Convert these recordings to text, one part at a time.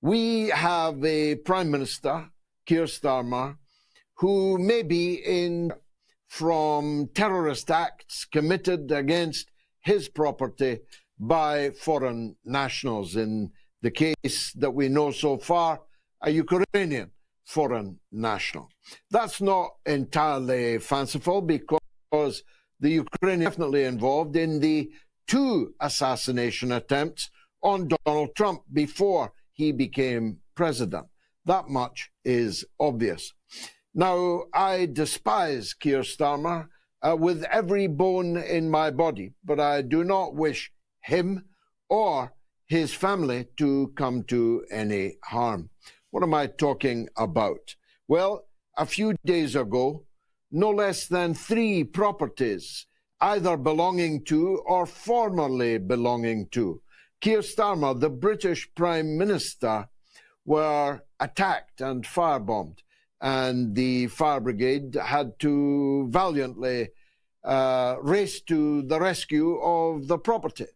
We have a Prime Minister, Keir Starmer, who may be in from terrorist acts committed against his property by foreign nationals. In the case that we know so far, a Ukrainian foreign national. That's not entirely fanciful, because the Ukrainians are definitely involved in the 2 assassination attempts on Donald Trump before he became president. That much is obvious. Now, I despise Keir Starmer with every bone in my body, but I do not wish him or his family to come to any harm. What am I talking about? Well, a few days ago, no less than 3 properties, either belonging to or formerly belonging to Keir Starmer, the British Prime Minister, were attacked and firebombed, and the fire brigade had to valiantly race to the rescue of the property.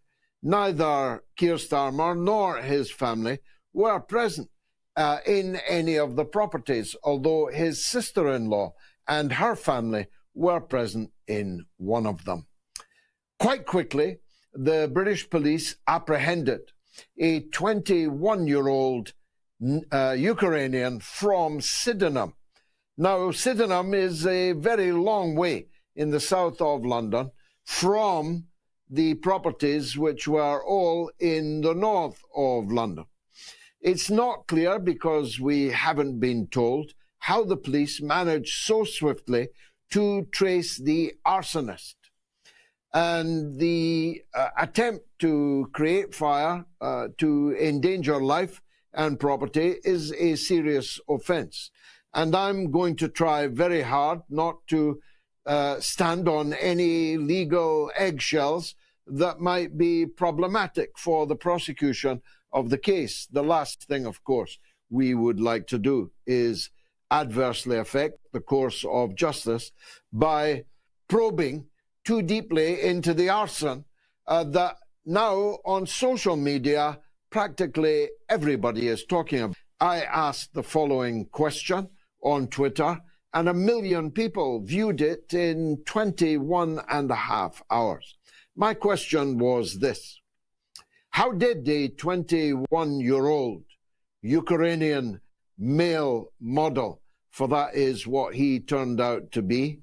Neither Keir Starmer nor his family were present in any of the properties, although his sister-in-law and her family were present in one of them. Quite quickly, the British police apprehended a 21-year-old Ukrainian from Sydenham. Now, Sydenham is a very long way in the south of London from the properties which were all in the north of London. It's not clear, because we haven't been told, how the police managed so swiftly to trace the arsonist. And the attempt to create fire, to endanger life and property, is a serious offense. And I'm going to try very hard not to stand on any legal eggshells that might be problematic for the prosecution of the case. The last thing, of course, we would like to do is adversely affect the course of justice by probing too deeply into the arson that now on social media practically everybody is talking about. I asked the following question on Twitter, and 1 million people viewed it in 21.5 hours. My question was this: how did a 21-year-old Ukrainian male model, for that is what he turned out to be,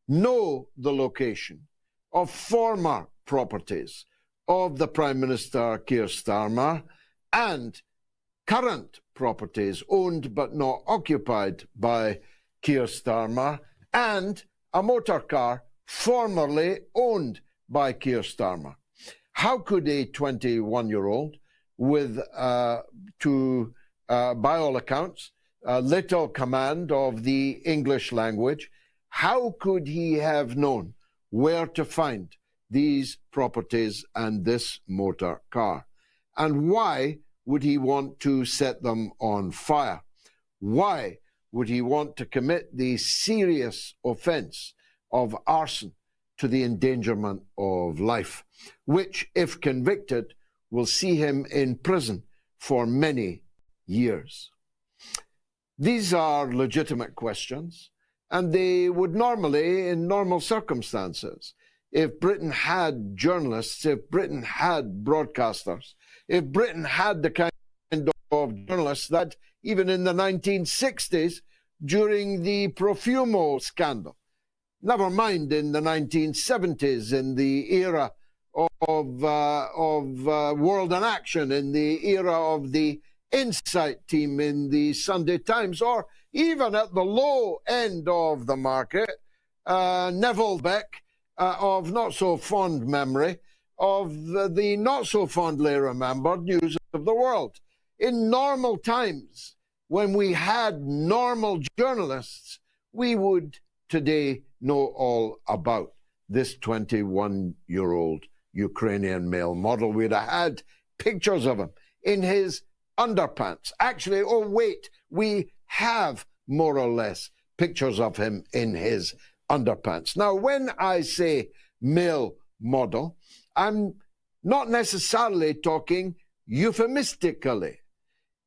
know the location of former properties of the Prime Minister Keir Starmer and current properties owned but not occupied by Keir Starmer, and a motor car formerly owned by Keir Starmer? How could a 21-year-old with, by all accounts, little command of the English language, how could he have known where to find these properties and this motor car? And why would he want to set them on fire? Why would he want to commit the serious offense of arson to the endangerment of life, which, if convicted, will see him in prison for many years? These are legitimate questions, and they would normally, in normal circumstances, if Britain had journalists, if Britain had broadcasters, if Britain had the kind of journalists that even in the 1960s, during the Profumo scandal, never mind in the 1970s, in the era of World in Action, in the era of the Insight team in the Sunday Times, or even at the low end of the market, Neville Beck, of not so fond memory, of the not so fondly remembered News of the World. In normal times, when we had normal journalists, we would today know all about this 21-year-old Ukrainian male model. We'd have had pictures of him in his underpants. Actually, oh wait, we have more or less pictures of him in his underpants. Now, when I say male model, I'm not necessarily talking euphemistically.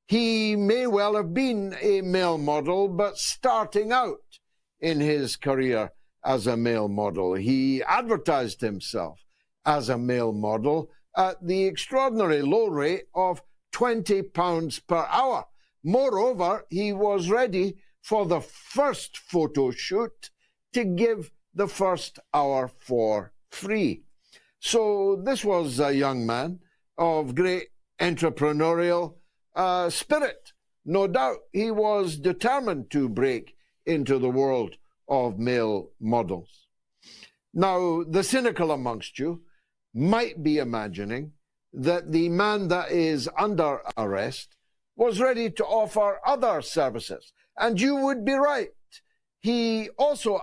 He may well have been a male model, but starting out in his career as a male model. He advertised himself as a male model at the extraordinary low rate of £20 per hour. Moreover, he was ready for the first photo shoot to give the first hour for free. So this was a young man of great entrepreneurial spirit. No doubt he was determined to break into the world of male models. Now, the cynical amongst you might be imagining that the man that is under arrest was ready to offer other services. And you would be right. He also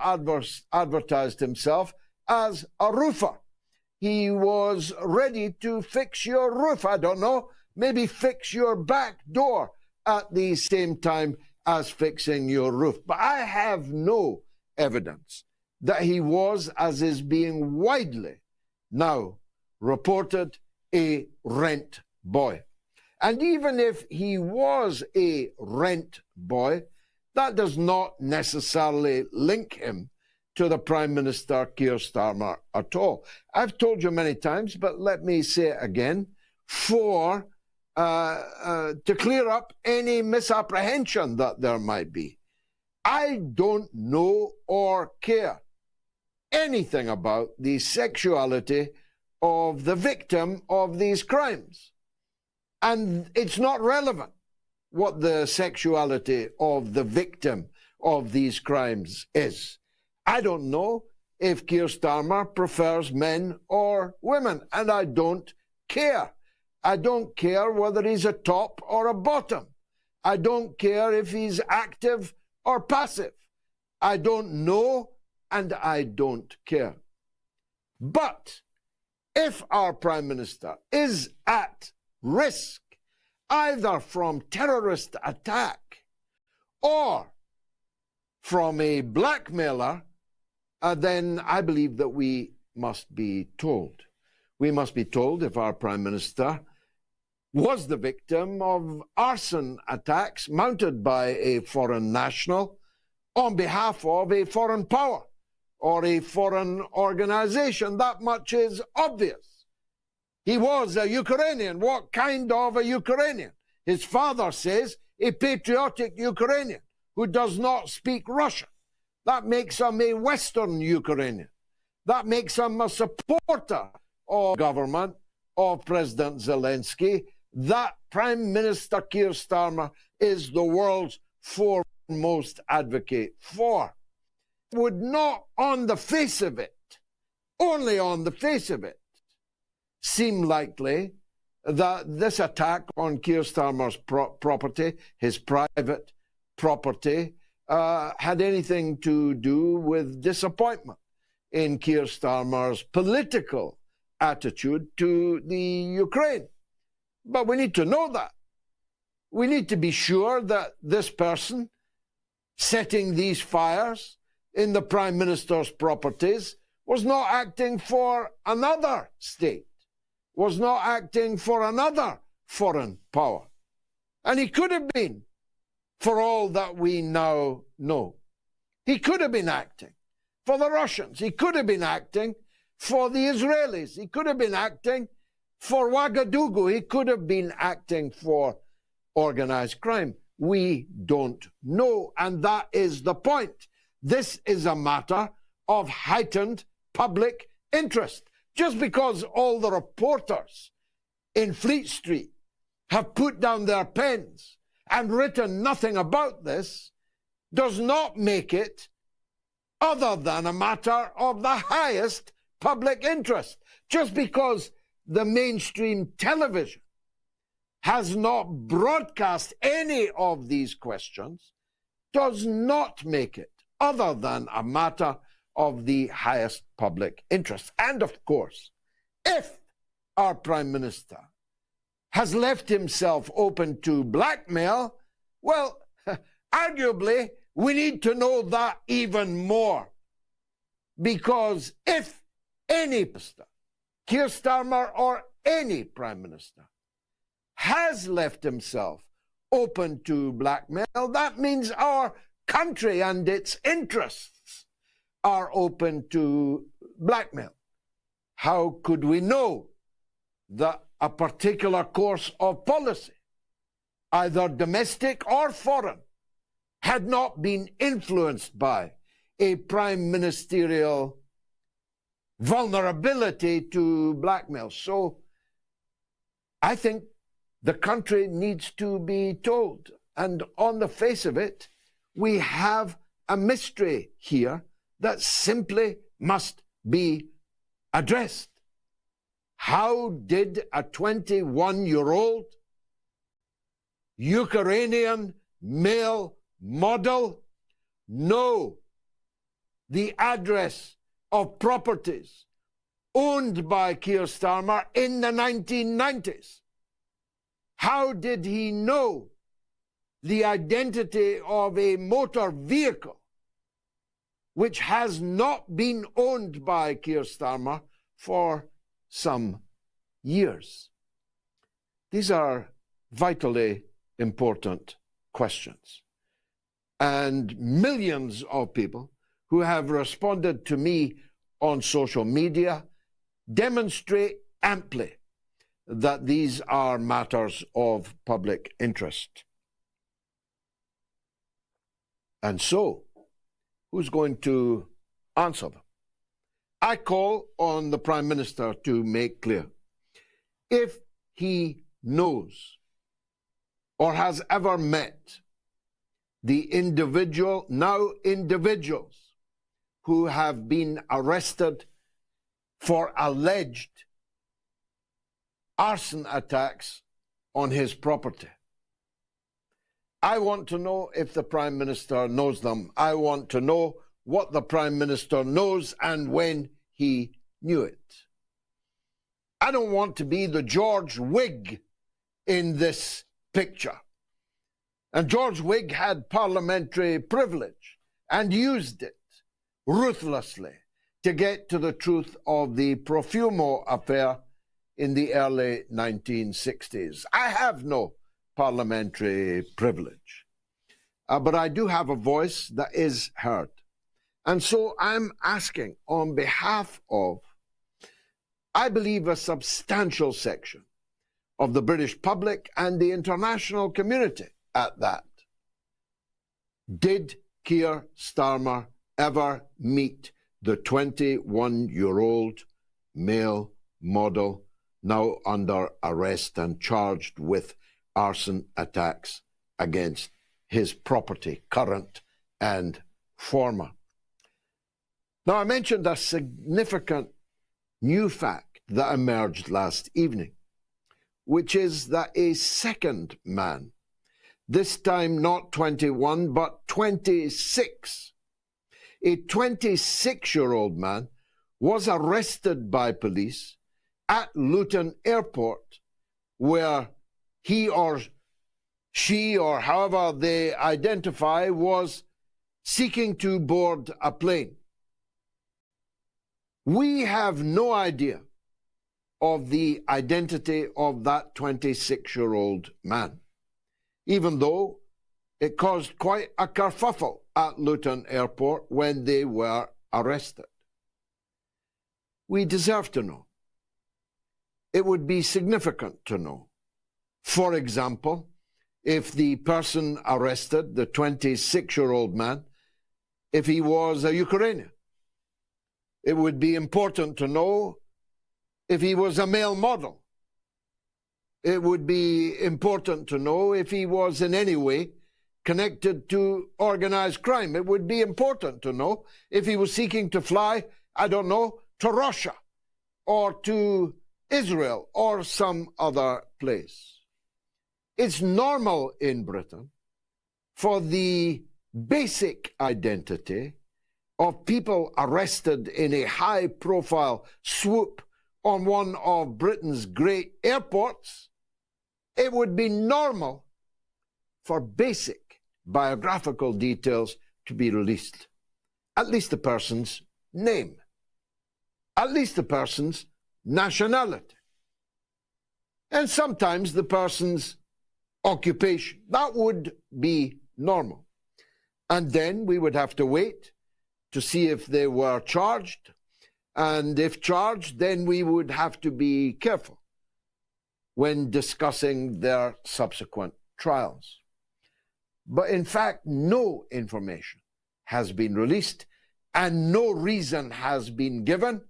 advertised himself as a roofer. He was ready to fix your roof. I don't know, maybe fix your back door at the same time as fixing your roof. But I have no evidence that he was, as is being widely now reported, a rent boy. And even if he was a rent boy, that does not necessarily link him to the Prime Minister Keir Starmer at all. I've told you many times, but let me say it again, to clear up any misapprehension that there might be. I don't know or care anything about the sexuality of the victim of these crimes. And it's not relevant what the sexuality of the victim of these crimes is. I don't know if Keir Starmer prefers men or women, and I don't care. I don't care whether he's a top or a bottom. I don't care if he's active or passive. I don't know, and I don't care. But if our Prime Minister is at risk, either from terrorist attack or from a blackmailer, then I believe that we must be told. We must be told if our Prime Minister was the victim of arson attacks mounted by a foreign national on behalf of a foreign power or a foreign organization. That much is obvious. He was a Ukrainian. What kind of a Ukrainian? His father says a patriotic Ukrainian who does not speak Russian. That makes him a Western Ukrainian. That makes him a supporter of government of President Zelensky. That Prime Minister Keir Starmer is the world's foremost advocate for. Would not on the face of it, only on the face of it, seem likely that this attack on Keir Starmer's property, his private property, had anything to do with disappointment in Keir Starmer's political attitude to the Ukraine. But we need to know that. We need to be sure that this person setting these fires in the Prime Minister's properties was not acting for another state, was not acting for another foreign power. And he could have been, for all that we now know. He could have been acting for the Russians. He could have been acting for the Israelis. He could have been acting for Ouagadougou. He could have been acting for organized crime. We don't know, and that is the point. This is a matter of heightened public interest. Just because all the reporters in Fleet Street have put down their pens and written nothing about this does not make it other than a matter of the highest public interest. Just because the mainstream television has not broadcast any of these questions does not make it other than a matter of the highest public interest. And of course, if our Prime Minister has left himself open to blackmail, well, arguably, we need to know that even more. Because if any minister, Keir Starmer or any Prime Minister, has left himself open to blackmail. That means our country and its interests are open to blackmail. How could we know that a particular course of policy, either domestic or foreign, had not been influenced by a prime ministerial vulnerability to blackmail? So I think the country needs to be told. And on the face of it, we have a mystery here that simply must be addressed. How did a 21-year-old Ukrainian male model know the address of properties owned by Keir Starmer in the 1990s? How did he know the identity of a motor vehicle which has not been owned by Keir Starmer for some years? These are vitally important questions. And millions of people who have responded to me on social media demonstrate amply that these are matters of public interest. And so, who's going to answer them? I call on the Prime Minister to make clear if he knows or has ever met the individuals who have been arrested for alleged arson attacks on his property. I want to know if the Prime Minister knows them. I want to know what the Prime Minister knows and when he knew it. I don't want to be the George Whig in this picture. And George Whig had parliamentary privilege and used it ruthlessly to get to the truth of the Profumo affair in the early 1960s. I have no parliamentary privilege, but I do have a voice that is heard. And so I'm asking on behalf of, I believe, a substantial section of the British public and the international community at that. Did Keir Starmer ever meet the 21-year-old male model now under arrest and charged with arson attacks against his property, current and former? Now, I mentioned a significant new fact that emerged last evening, which is that a second man, this time not 21 but 26, a 26-year-old man was arrested by police at Luton Airport, where he or she, or however they identify, was seeking to board a plane. We have no idea of the identity of that 26-year-old man, even though it caused quite a kerfuffle at Luton Airport when they were arrested. We deserve to know. It would be significant to know. For example, if the person arrested, the 26-year-old man, if he was a Ukrainian. It would be important to know if he was a male model. It would be important to know if he was in any way connected to organized crime. It would be important to know if he was seeking to fly, I don't know, to Russia or to Israel or some other place. It's normal in Britain for the basic identity of people arrested in a high-profile swoop on one of Britain's great airports. It would be normal for basic biographical details to be released. At least the person's name. At least the person's nationality. And sometimes the person's occupation. That would be normal. And then we would have to wait to see if they were charged. And if charged, then we would have to be careful when discussing their subsequent trials. But in fact, no information has been released and no reason has been given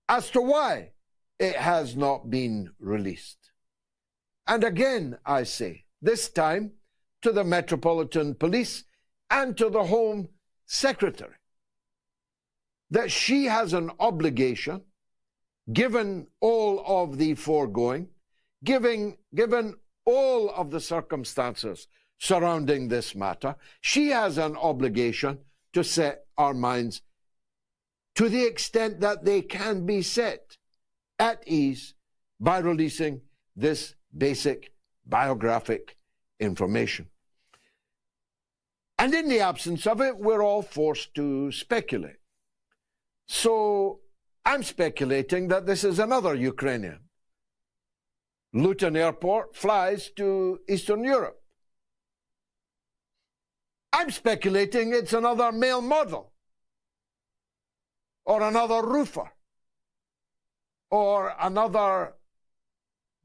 as to why it has not been released. And again, I say, this time to the Metropolitan Police and to the Home Secretary, that she has an obligation, given all of the foregoing, given all of the circumstances surrounding this matter, she has an obligation to set our minds to the extent that they can be set at ease by releasing this basic biographic information. And in the absence of it, we're all forced to speculate. So I'm speculating that this is another Ukrainian. Luton Airport flies to Eastern Europe. I'm speculating it's another male model, or another roofer, or another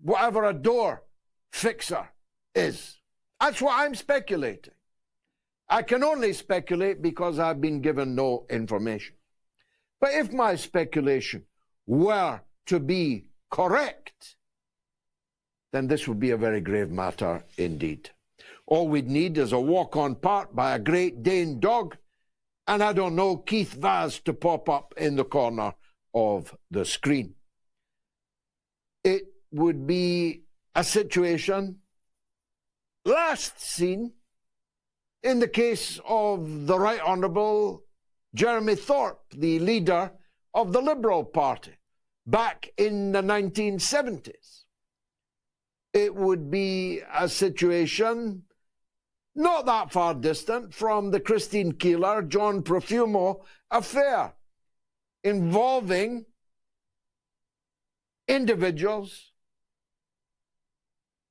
whatever a door fixer is. That's what I'm speculating. I can only speculate because I've been given no information. But if my speculation were to be correct, then this would be a very grave matter indeed. All we'd need is a walk-on park by a Great Dane dog, and I don't know, Keith Vaz to pop up in the corner of the screen. It would be a situation last seen in the case of the Right Honourable Jeremy Thorpe, the leader of the Liberal Party, back in the 1970s. It would be a situation not that far distant from the Christine Keeler, John Profumo affair, involving individuals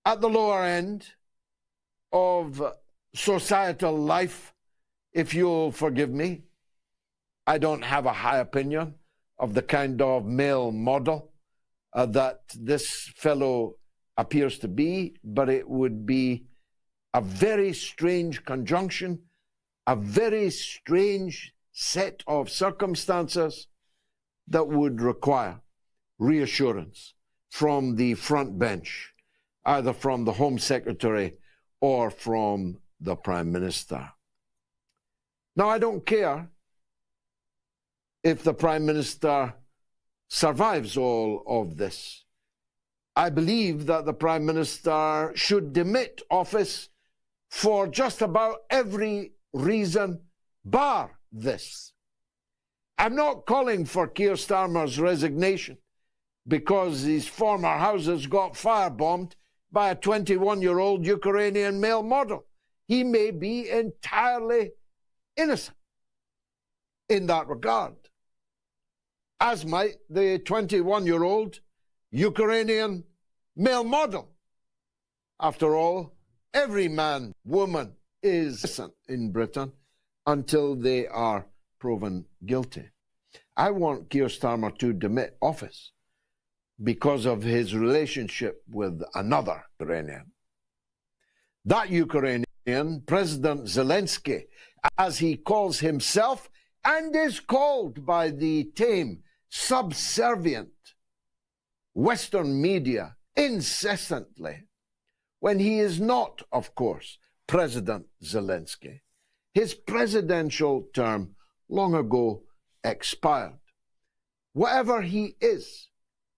at the lower end of societal life, if you'll forgive me. I don't have a high opinion of the kind of male model that this fellow appears to be, but it would be a very strange conjunction, a very strange set of circumstances that would require reassurance from the front bench, either from the Home Secretary or from the Prime Minister. Now, I don't care if the Prime Minister survives all of this. I believe that the Prime Minister should demit office for just about every reason bar this. I'm not calling for Keir Starmer's resignation because his former houses got firebombed by a 21-year-old Ukrainian male model. He may be entirely innocent in that regard, as might the 21-year-old Ukrainian male model. After all, every man, woman is innocent in Britain until they are proven guilty. I want Keir Starmer to demit office because of his relationship with another Ukrainian. That Ukrainian, President Zelensky, as he calls himself and is called by the tame, subservient Western media incessantly, when he is not, of course, President Zelensky. His presidential term long ago expired. Whatever he is,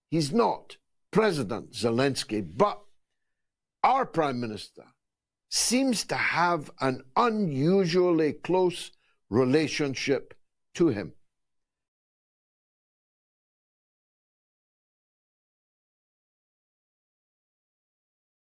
he's not President Zelensky, but our Prime Minister seems to have an unusually close relationship to him.